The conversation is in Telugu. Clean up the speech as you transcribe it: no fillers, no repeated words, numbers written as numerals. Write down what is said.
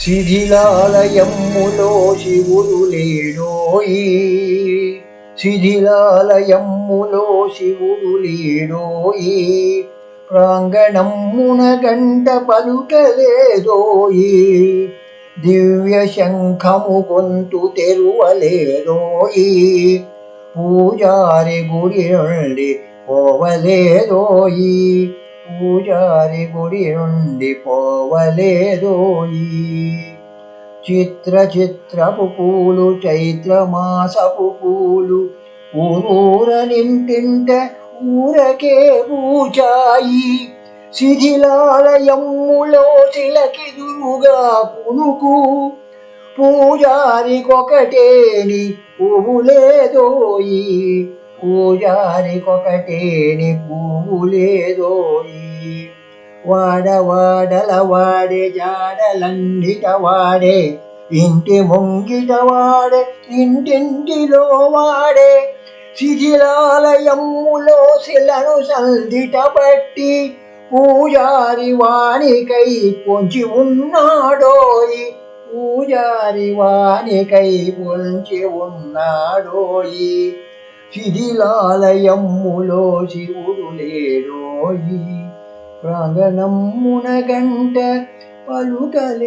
శిథిలాలయములో శివుడు లేడోయి, శిథిలాలయములో శివుడు లేడోయి, ప్రాంగణమున గంట పలుకలేదోయి, దివ్య శంఖము గొంతు తెరువలేదోయి, పూజారి గుడి నుండి పోవలేదోయి, పూజారి గుడి నుండి పోవలేదోయి. చిత్ర చిత్రపు పూలు చైత్రమాసపు పూలు ఊరూర నింటింట ఊరకే పూచాయి, శిథిలాలయములో శిలకిదురుగా పునుకు, పూజారికొకటేని పువ్వులేదోయి, పూజారికొకటేని పువ్వులేదోయి. వాడవాడల వాడే జాడలన్నిట వాడే, ఇంటి ముంగిట వాడే ఇంటింటిలో వాడే, శిథిలాలయములో శిలను సంధిట పట్టి, పూజారి వానికై పొంచి ఉన్నాడోయి, పూజారి వానికై పొంచి ఉన్నాడోయి, శిథిలాలయములో శివుడు లేడోయి, ప్రాంగణమున గంట పలుకలేదోయి.